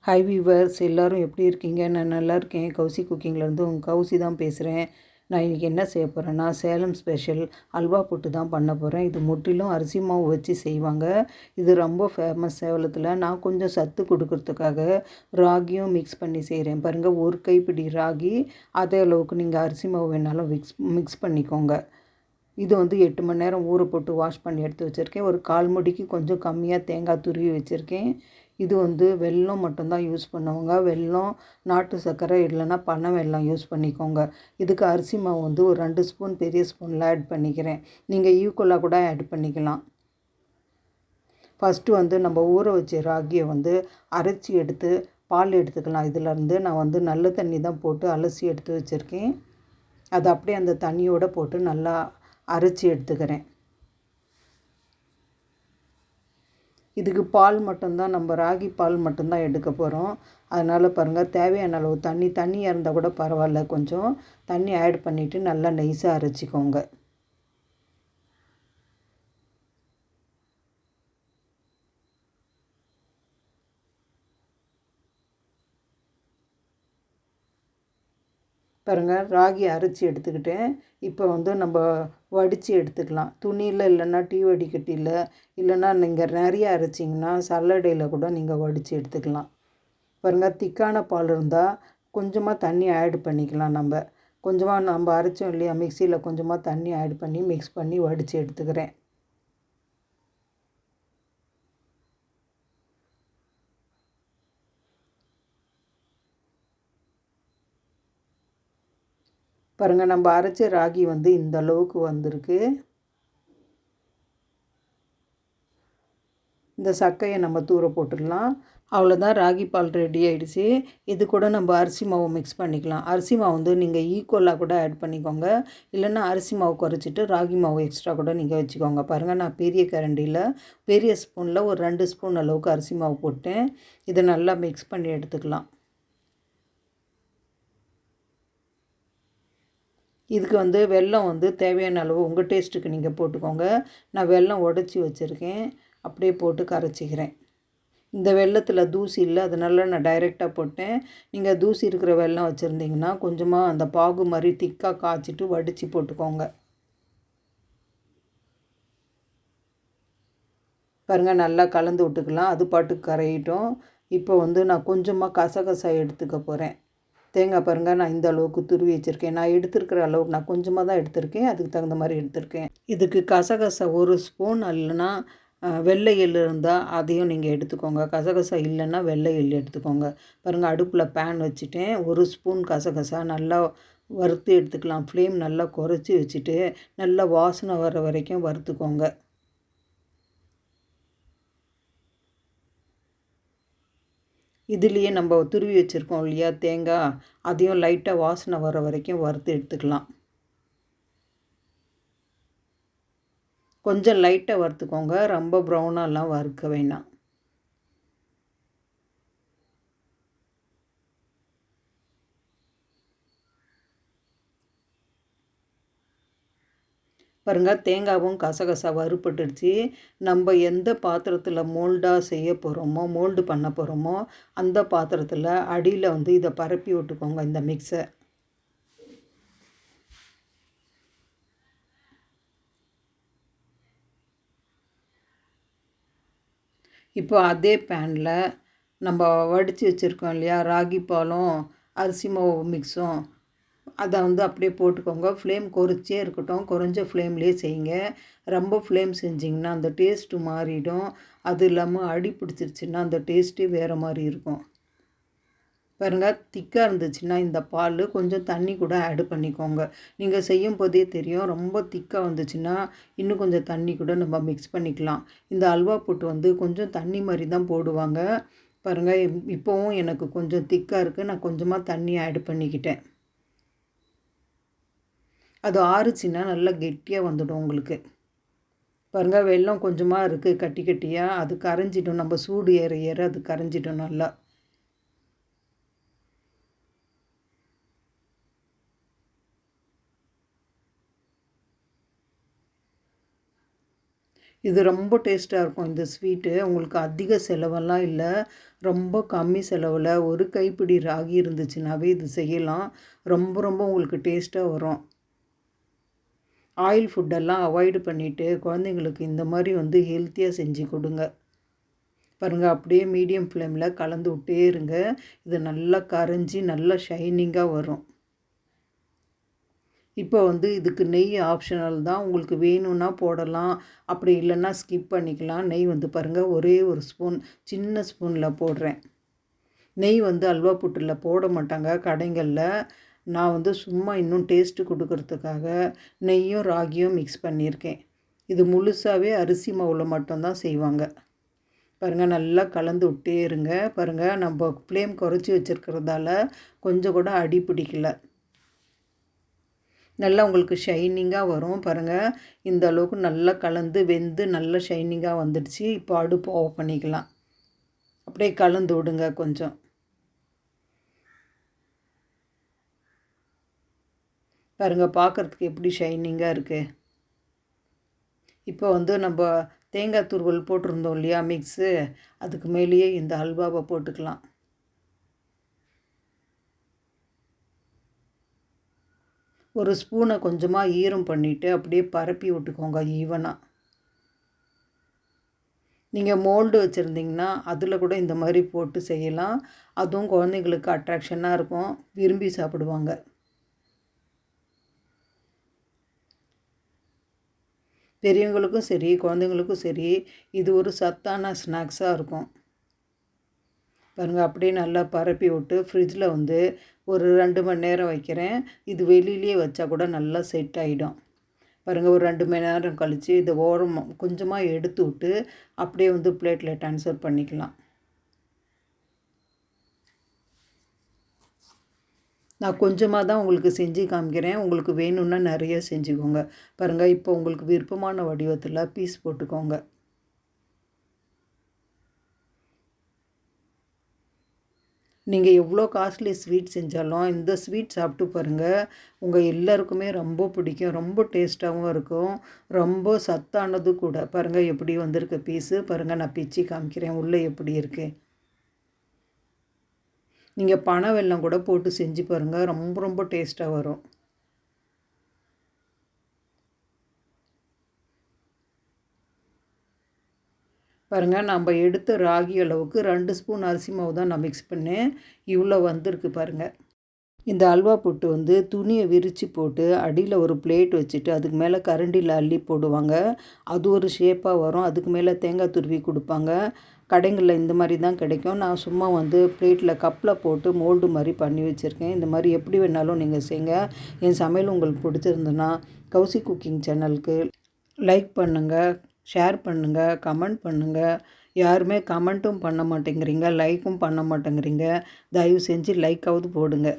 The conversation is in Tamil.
ஹாய் வீவர்ஸ், எல்லோரும் எப்படி இருக்கீங்க? நான் நல்லா இருக்கேன். கௌசி குக்கிங்லேருந்து உங்கள் கௌசி தான் பேசுகிறேன். நான் இன்றைக்கி என்ன செய்ய போகிறேன்னா, சேலம் ஸ்பெஷல் அல்வா புட்டு தான் பண்ண போகிறேன். இது முற்றிலும் அரிசி மாவு வச்சு செய்வாங்க. இது ரொம்ப ஃபேமஸ் சேலத்தில். நான் கொஞ்சம் சத்து கொடுக்கறதுக்காக ராகியும் மிக்ஸ் பண்ணி செய்கிறேன். பாருங்கள், ஒரு கைப்பிடி ராகி, அதே அளவுக்கு நீங்கள் அரிசி மாவு வேணாலும் மிக்ஸ் பண்ணிக்கோங்க. இது 8 மணி நேரம் ஊற போட்டு வாஷ் பண்ணி எடுத்து வச்சுருக்கேன். ஒரு 1/4 முடிக்கு கொஞ்சம் கம்மியாக தேங்காய் துருவி வச்சுருக்கேன். இது வெல்லம் மட்டும்தான் யூஸ் பண்ணுவாங்க. வெல்லம், நாட்டு சர்க்கரை இல்லைன்னா பனை வெல்லம் யூஸ் பண்ணிக்கோங்க. இதுக்கு அரிசி மாவு ஒரு 2 ஸ்பூன் பெரிய ஸ்பூனில் ஆட் பண்ணிக்கிறேன். நீங்கள் ஈக்குவலாக கூட ஆட் பண்ணிக்கலாம். ஃபஸ்ட்டு நம்ம ஊற வச்ச ராகியை அரைச்சி எடுத்து பால் எடுத்துக்கலாம். இதிலேருந்து நான் நல்ல தண்ணி தான் போட்டு அலசி எடுத்து வச்சுருக்கேன். அதை அப்படியே அந்த தண்ணியோடு போட்டு நல்லா அரைச்சி எடுத்துக்கிறேன். இதுக்கு பால் மட்டும்தான், நம்ம ராகி பால் மட்டும்தான் எடுக்க போகிறோம். அதனால் பாருங்கள், தேவையான அளவு தண்ணியாக இருந்தால் கூட பரவாயில்ல, கொஞ்சம் தண்ணி ஆட் பண்ணிவிட்டு நல்லா நைஸாக அரைச்சிக்கோங்க. பாருங்கள், ராகி அரைச்சி எடுத்துக்கிட்டேன். இப்போ நம்ம வடித்து எடுத்துக்கலாம். துணியில் இல்லைன்னா டீ வடிகட்டியில், இல்லைன்னா நீங்கள் நிறைய அரைச்சிங்கன்னா சல்லடையில் கூட நீங்கள் வடித்து எடுத்துக்கலாம். பாருங்கள், திக்கான பால் இருந்தால் கொஞ்சமாக தண்ணி ஆட் பண்ணிக்கலாம். நம்ம அரைச்சோம் இல்லையா மிக்சியில், கொஞ்சமாக தண்ணி ஆட் பண்ணி மிக்ஸ் பண்ணி வடித்து எடுத்துக்கிறேன். பாருங்கள், நம்ம அரைச்ச ராகி இந்த அளவுக்கு வந்திருக்கு. இந்த சக்கையை நம்ம தூர போட்டுடலாம். அவ்வளோதான், ராகி பால் ரெடி ஆகிடுச்சு. இது கூட நம்ம அரிசி மாவு மிக்ஸ் பண்ணிக்கலாம். அரிசி மாவு நீங்கள் ஈக்குவலாக கூட ஆட் பண்ணிக்கோங்க. இல்லைன்னா அரிசி மாவு குறைச்சிட்டு ராகி மாவு எக்ஸ்ட்ரா கூட நீங்கள் வச்சுக்கோங்க. பாருங்கள், நான் பெரிய கரண்டியில் பெரிய ஸ்பூனில் ஒரு 2 ஸ்பூன் அளவுக்கு அரிசி மாவு போட்டேன். இதை நல்லா மிக்ஸ் பண்ணி எடுத்துக்கலாம். இதுக்கு வெல்லம் தேவையான அளவு உங்கள் டேஸ்ட்டுக்கு நீங்கள் போட்டுக்கோங்க. நான் வெல்லம் உடச்சி வச்சுருக்கேன், அப்படியே போட்டு கரைச்சிக்கிறேன். இந்த வெல்லத்தில் தூசி இல்லை, அதனால நான் டைரெக்டாக போட்டேன். நீங்கள் தூசி இருக்கிற வெல்லம் வச்சுருந்தீங்கன்னா கொஞ்சமாக அந்த பாகு மாதிரி திக்காக காய்ச்சிட்டு வடித்து போட்டுக்கோங்க. பாருங்கள், நல்லா கலந்து விட்டுக்கலாம். அது பாட்டுக்கு கரையிட்டோம். இப்போ நான் கொஞ்சமாக கசகசா எடுத்துக்க போகிறேன். தேங்காய் பாருங்கள், நான் இந்த அளவுக்கு துருவி வச்சுருக்கேன். நான் எடுத்துருக்கிற அளவுக்கு நான் கொஞ்சமாக தான் எடுத்திருக்கேன், அதுக்கு தகுந்த மாதிரி எடுத்திருக்கேன். இதுக்கு கசகசா 1 ஸ்பூன், இல்லைன்னா வெள்ளை எள் இருந்தால் அதையும் நீங்கள் எடுத்துக்கோங்க. கசகசா இல்லைன்னா வெள்ளை எள் எடுத்துக்கோங்க. பாருங்கள், அடுப்பில் பேன் வச்சுட்டேன். 1 ஸ்பூன் கசகசா நல்லா வறுத்து எடுத்துக்கலாம். ஃப்ளேம் நல்லா குறைச்சி வச்சுட்டு நல்லா வாசனை வர வரைக்கும் வறுத்துக்கோங்க. இதுலேயே நம்ம துருவி வச்சுருக்கோம் இல்லையா தேங்காய், அதையும் லைட்டாக வாசனை வர வரைக்கும் வறுத்து எடுத்துக்கலாம். கொஞ்சம் லைட்டாக வறுத்துக்கோங்க, ரொம்ப ப்ரௌனாலாம் வறுக்க வேணாம். பாருங்கள், தேங்காயும் கசகசா வறுபட்டுடுச்சு. நம்ம எந்த பாத்திரத்தில் மோல்டு பண்ண போகிறோமோ அந்த பாத்திரத்தில் அடியில் இதை பரப்பி விட்டுக்கோங்க, இந்த மிக்ஸை. இப்போ அதே பேனில் நம்ம வடித்து வச்சுருக்கோம் இல்லையா ராகி பாலும் அரிசி மாவு மிக்ஸும், அதை அப்படியே போட்டுக்கோங்க. ஃப்ளேம் குறைச்சே இருக்கட்டும், குறைஞ்ச ஃப்ளேம்லேயே செய்யுங்க. ரொம்ப ஃப்ளேம் செஞ்சிங்கன்னா அந்த டேஸ்ட்டு மாறிடும். அது இல்லாமல் அடி பிடிச்சிருச்சுன்னா அந்த டேஸ்ட்டே வேறு மாதிரி இருக்கும். பாருங்கள், திக்காக இருந்துச்சுன்னா இந்த பால் கொஞ்சம் தண்ணி கூட ஆட் பண்ணிக்கோங்க. நீங்கள் செய்யும் போதே தெரியும், ரொம்ப திக்காக வந்துச்சுன்னா இன்னும் கொஞ்சம் தண்ணி கூட நம்ம மிக்ஸ் பண்ணிக்கலாம். இந்த அல்வா புட்டு கொஞ்சம் தண்ணி மாதிரி தான் போடுவாங்க. பாருங்கள், இப்போவும் எனக்கு கொஞ்சம் திக்காக இருக்குது. நான் கொஞ்சமாக தண்ணி ஆட் பண்ணிக்கிட்டேன். அது ஆறுச்சுன்னா நல்லா கெட்டியாக வந்துடும் உங்களுக்கு. பாருங்கள், வெல்லம் கொஞ்சமாக இருக்குது கட்டி கட்டியாக, அது கரைஞ்சிடும். நம்ம சூடு ஏற ஏற அது கரைஞ்சிடும் நல்லா. இது ரொம்ப டேஸ்ட்டாக இருக்கும் இந்த ஸ்வீட்டு. உங்களுக்கு அதிக செலவெல்லாம் இல்லை, ரொம்ப கம்மி செலவில் ஒரு கைப்பிடி ராகி இருந்துச்சுனாவே இது செய்யலாம். ரொம்ப ரொம்ப உங்களுக்கு டேஸ்ட்டாக வரும். ஆயில் ஃபுட்டெல்லாம் அவாய்டு பண்ணிவிட்டு குழந்தைங்களுக்கு இந்த மாதிரி வந்து ஹெல்த்தியாக செஞ்சு கொடுங்க. பாருங்கள், அப்படியே மீடியம் ஃப்ளேமில் கலந்து விட்டே இருங்க. இது நல்லா கரைஞ்சி நல்லா ஷைனிங்காக வரும். இப்போ வந்து இதுக்கு நெய் ஆப்ஷனல் தான், உங்களுக்கு வேணும்னா போடலாம், அப்படி இல்லைன்னா ஸ்கிப் பண்ணிக்கலாம். நெய் வந்து பாருங்கள், ஒரே ஒரு ஸ்பூன் சின்ன ஸ்பூனில் போடுறேன். நெய் வந்து அல்வா புட்டில் போட மாட்டாங்க கடைகளில். நான் வந்து சும்மா இன்னும் டேஸ்ட்டு கொடுக்கறதுக்காக நெய்யும் ராகியும் மிக்ஸ் பண்ணியிருக்கேன். இது முழுசாகவே அரிசி மாவில் மட்டும்தான் செய்வாங்க. பாருங்கள், நல்லா கலந்து விட்டே இருங்க. பாருங்கள், நம்ம ஃப்ளேம் குறைச்சி வச்சுருக்கிறதால கொஞ்சம் கூட அடி பிடிக்கல. நல்லா உங்களுக்கு ஷைனிங்காக வரும். பாருங்கள், இந்த அளவுக்கு நல்லா கலந்து வெந்து நல்லா ஷைனிங்காக வந்துடுச்சு. இப்போ அடுப்பு ஆஃப் பண்ணிக்கலாம். அப்படியே கலந்து விடுங்க கொஞ்சம். பாருங்கள், பார்க்குறதுக்கு எப்படி ஷைனிங்காக இருக்குது. இப்போ வந்து நம்ம தேங்காய் துருவல் போட்டிருந்தோம் இல்லையா மிக்ஸு, அதுக்கு மேலேயே இந்த அல்வாவை போட்டுக்கலாம். ஒரு ஸ்பூனை கொஞ்சமாக ஈரம் பண்ணிவிட்டு அப்படியே பரப்பி விட்டுக்கோங்க ஈவனாக. நீங்கள் மோல்டு வச்சுருந்தீங்கன்னா அதில் கூட இந்த மாதிரி போட்டு செய்யலாம். அதுவும் குழந்தைங்களுக்கு அட்ராக்ஷனாக இருக்கும், விரும்பி சாப்பிடுவாங்க. பெரியவங்களுக்கும் சரி குழந்தைங்களுக்கும் சரி இது ஒரு சத்தான ஸ்நாக்ஸாக இருக்கும். பாருங்கள், அப்படியே நல்லா பரப்பி விட்டு ஃப்ரிட்ஜில் வந்து ஒரு 2 மணி நேரம் வைக்கிறேன். இது வெளியிலே வச்சா கூட நல்லா செட் ஆகிடும். பாருங்கள், ஒரு 2 மணி நேரம் கழித்து இதை ஓரமாக கொஞ்சமாக எடுத்து விட்டு அப்படியே வந்து பிளேட்டில் ட்ரான்ஸ்ஃபர் பண்ணிக்கலாம். நான் கொஞ்சமாக தான் உங்களுக்கு செஞ்சு காமிக்கிறேன். உங்களுக்கு வேணும்னா நிறைய செஞ்சுக்கோங்க. பாருங்கள், இப்போ உங்களுக்கு விருப்பமான வடிவத்தில் பீஸ் போட்டுக்கோங்க. நீங்கள் எவ்வளோ காஸ்ட்லி ஸ்வீட் செஞ்சாலும் இந்த ஸ்வீட் சாப்பிட்டு பாருங்கள், உங்கள் எல்லாருக்குமே ரொம்ப பிடிக்கும். ரொம்ப டேஸ்ட்டாகவும் இருக்கும், ரொம்ப சத்தானது கூட. பாருங்கள் எப்படி வந்திருக்கு பீஸு. பாருங்கள், நான் பிச்சு காமிக்கிறேன் உள்ளே எப்படி இருக்குது. நீங்கள் பனை வெல்லம் கூட போட்டு செஞ்சு பாருங்கள், ரொம்ப ரொம்ப டேஸ்ட்டாக வரும். பாருங்கள், நம்ம எடுத்த ராகி அளவுக்கு 2 ஸ்பூன் அரிசி மாவு தான் நான் மிக்ஸ் பண்ணேன். இவ்வளோ வந்திருக்கு பாருங்கள். இந்த அல்வா புட்டு வந்து துணியை விரித்து போட்டு அடியில் ஒரு பிளேட் வச்சுட்டு அதுக்கு மேலே கரண்டியில் அள்ளி போடுவாங்க. அது ஒரு ஷேப்பாக வரும். அதுக்கு மேலே தேங்காய் துருவி கொடுப்பாங்க. கடைகளில் இந்த மாதிரி தான் கிடைக்கும். நான் சும்மா வந்து பிளேட்டில் கப்பில் போட்டு மோல்டு மாதிரி பண்ணி வச்சுருக்கேன். இந்த மாதிரி எப்படி வேணாலும் நீங்கள் செய்யுங்க. என் சமையல் உங்களுக்கு பிடிச்சிருந்துன்னா கௌசி குக்கிங் சேனலுக்கு லைக் பண்ணுங்கள், ஷேர் பண்ணுங்கள், கமெண்ட் பண்ணுங்கள். யாருமே கமெண்ட்டும் பண்ண மாட்டேங்கிறீங்க, லைக்கும் பண்ண மாட்டேங்கிறீங்க. தயவு செஞ்சு லைக்காவது போடுங்க.